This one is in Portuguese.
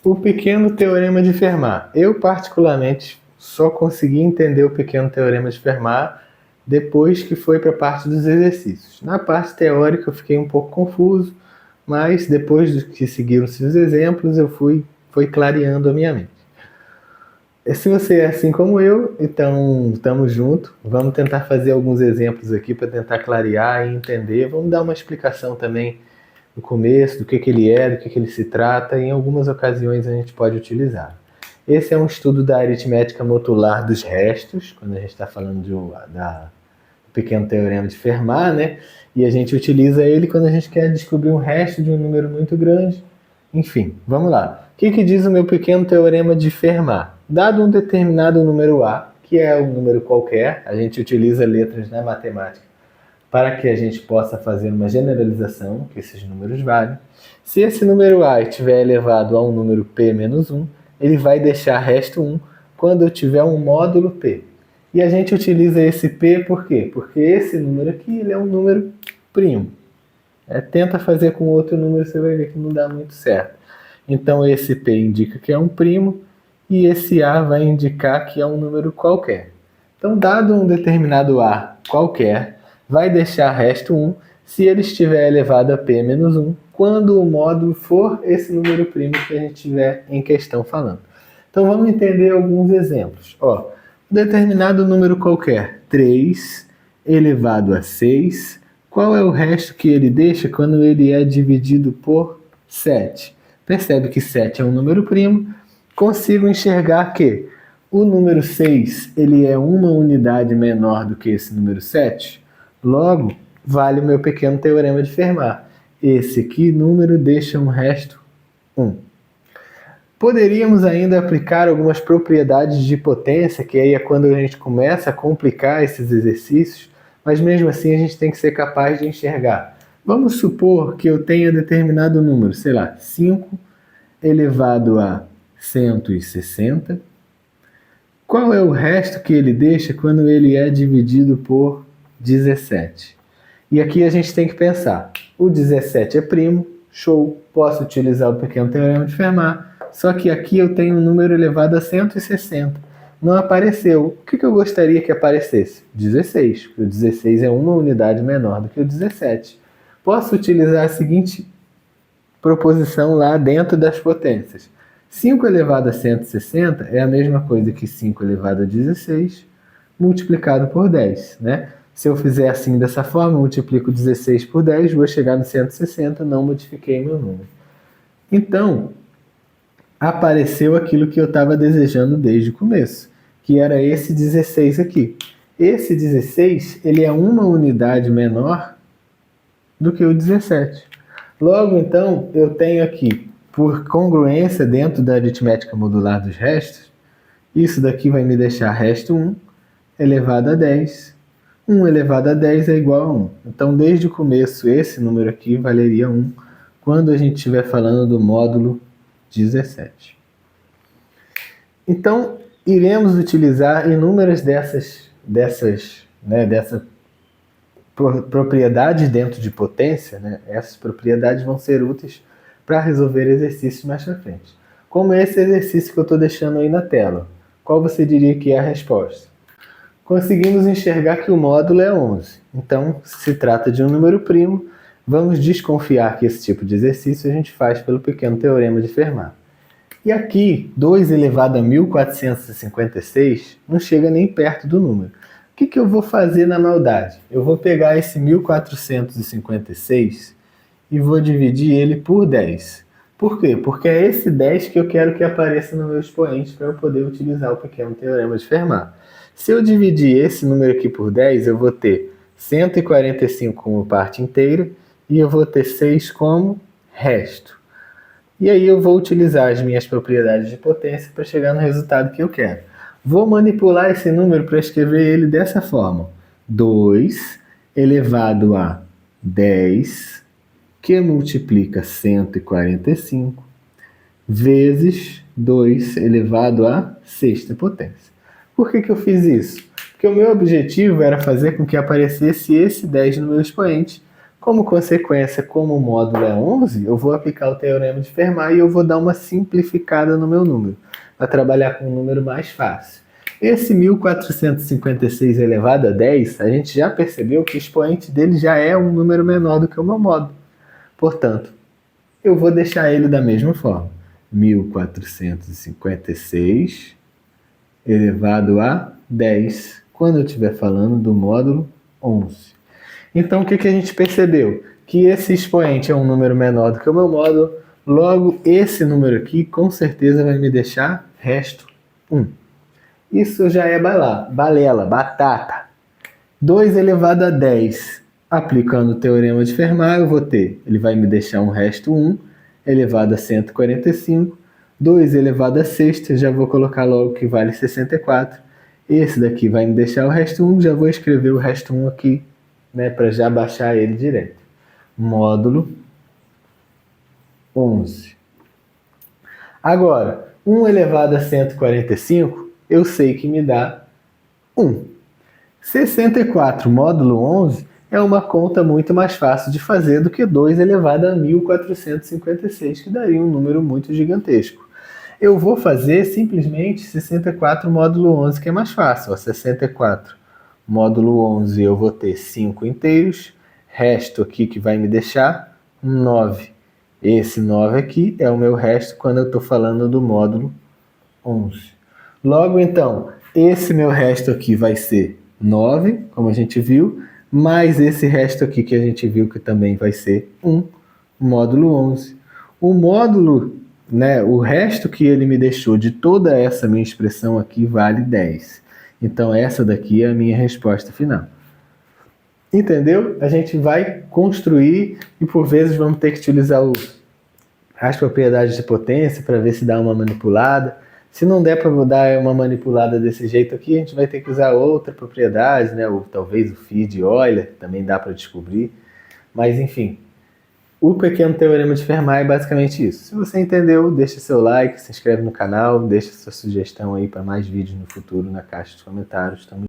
O pequeno teorema de Fermat. Eu, particularmente, só consegui entender o pequeno teorema de Fermat depois que foi para a parte dos exercícios. Na parte teórica eu fiquei um pouco confuso, mas depois que seguiram-se os exemplos, foi clareando a minha mente. Se você é assim como eu, então estamos juntos. Vamos tentar fazer alguns exemplos aqui para tentar clarear e entender. Vamos dar uma explicação também no começo do que ele é, do que ele se trata, e em algumas ocasiões a gente pode utilizar. Esse é um estudo da aritmética modular dos restos, quando a gente está falando do pequeno teorema de Fermat, né? E a gente utiliza ele quando a gente quer descobrir um resto de um número muito grande. Enfim, vamos lá. O que diz o meu pequeno teorema de Fermat? Dado um determinado número A, que é um número qualquer, a gente utiliza letras na matemática para que a gente possa fazer uma generalização, que esses números valem. Se esse número A estiver elevado a um número P menos 1, ele vai deixar resto 1 quando eu tiver um módulo P. E a gente utiliza esse P por quê? Porque esse número aqui ele é um número primo. Tenta fazer com outro número, você vai ver que não dá muito certo. Então esse P indica que é um primo e esse A vai indicar que é um número qualquer. Então, dado um determinado A qualquer, vai deixar resto 1 se ele estiver elevado a P menos 1, quando o módulo for esse número primo que a gente estiver em questão falando. Então vamos entender alguns exemplos. Determinado número qualquer, 3 elevado a 6, qual é o resto que ele deixa quando ele é dividido por 7? Percebe que 7 é um número primo, consigo enxergar que o número 6 ele é uma unidade menor do que esse número 7, logo vale o meu pequeno teorema de Fermat. Esse aqui número deixa um resto 1. Poderíamos ainda aplicar algumas propriedades de potência, que aí é quando a gente começa a complicar esses exercícios, mas mesmo assim a gente tem que ser capaz de enxergar. Vamos supor que eu tenha determinado número, sei lá, 5 elevado a 160. Qual é o resto que ele deixa quando ele é dividido por 17? E aqui a gente tem que pensar, o 17 é primo, show, posso utilizar o pequeno teorema de Fermat, só que aqui eu tenho um número elevado a 160. Não apareceu. O que eu gostaria que aparecesse? 16, porque o 16 é uma unidade menor do que o 17. Posso utilizar a seguinte proposição lá dentro das potências. 5 elevado a 160 é a mesma coisa que 5 elevado a 16 multiplicado por 10, né? Se eu fizer assim dessa forma, multiplico 16 por 10, vou chegar no 160, não modifiquei meu número. Então, apareceu aquilo que eu estava desejando desde o começo, que era esse 16 aqui. Esse 16, ele é uma unidade menor do que o 17. Logo, então, eu tenho aqui, por congruência dentro da aritmética modular dos restos, isso daqui vai me deixar resto 1 elevado a 10. 1 elevado a 10 é igual a 1. Então, desde o começo, esse número aqui valeria 1 quando a gente estiver falando do módulo 17. Então, iremos utilizar inúmeras dessas propriedades dentro de potência, né? Essas propriedades vão ser úteis para resolver exercícios mais para frente. Como esse exercício que eu estou deixando aí na tela. Qual você diria que é a resposta? Conseguimos enxergar que o módulo é 11. Então, se trata de um número primo, vamos desconfiar que esse tipo de exercício a gente faz pelo pequeno teorema de Fermat. E aqui, 2 elevado a 1456 não chega nem perto do número. O que eu vou fazer na maldade? Eu vou pegar esse 1456 e vou dividir ele por 10. Por quê? Porque é esse 10 que eu quero que apareça no meu expoente para eu poder utilizar o pequeno teorema de Fermat. Se eu dividir esse número aqui por 10, eu vou ter 145 como parte inteira e eu vou ter 6 como resto. E aí eu vou utilizar as minhas propriedades de potência para chegar no resultado que eu quero. Vou manipular esse número para escrever ele dessa forma. 2 elevado a 10, que multiplica 145, vezes 2 elevado à sexta potência. Por que eu fiz isso? Porque o meu objetivo era fazer com que aparecesse esse 10 no meu expoente, Como consequência, como o módulo é 11, eu vou aplicar o teorema de Fermat e eu vou dar uma simplificada no meu número, para trabalhar com um número mais fácil. Esse 1456 elevado a 10, a gente já percebeu que o expoente dele já é um número menor do que o meu módulo. Portanto, eu vou deixar ele da mesma forma. 1456 elevado a 10, quando eu estiver falando do módulo 11. Então, o que a gente percebeu? Que esse expoente é um número menor do que o meu módulo, logo esse número aqui com certeza vai me deixar resto 1. Isso já é balela, batata. 2 elevado a 10, aplicando o teorema de Fermat, eu vou ter, ele vai me deixar um resto 1, elevado a 145, 2 elevado a sexta, já vou colocar logo que vale 64. Esse daqui vai me deixar o resto 1, já vou escrever o resto 1 aqui, né, para já baixar ele direto. Módulo 11. Agora, 1 elevado a 145, eu sei que me dá 1. 64 módulo 11 é uma conta muito mais fácil de fazer do que 2 elevado a 1456, que daria um número muito gigantesco. Eu vou fazer simplesmente 64 módulo 11, que é mais fácil. 64 módulo 11 eu vou ter 5 inteiros, resto aqui que vai me deixar 9. Esse 9 aqui é o meu resto quando eu estou falando do módulo 11. Logo, então, esse meu resto aqui vai ser 9, como a gente viu, mais esse resto aqui que a gente viu que também vai ser 1, módulo 11. O módulo, né, o resto que ele me deixou de toda essa minha expressão aqui vale 10. Então, essa daqui é a minha resposta final. Entendeu? A gente vai construir e, por vezes, vamos ter que utilizar as propriedades de potência para ver se dá uma manipulada. Se não der para dar uma manipulada desse jeito aqui, a gente vai ter que usar outra propriedade, né? Ou talvez o phi de Euler, também dá para descobrir. Mas, enfim, o pequeno teorema de Fermat é basicamente isso. Se você entendeu, deixa seu like, se inscreve no canal, deixa sua sugestão aí para mais vídeos no futuro na caixa de comentários.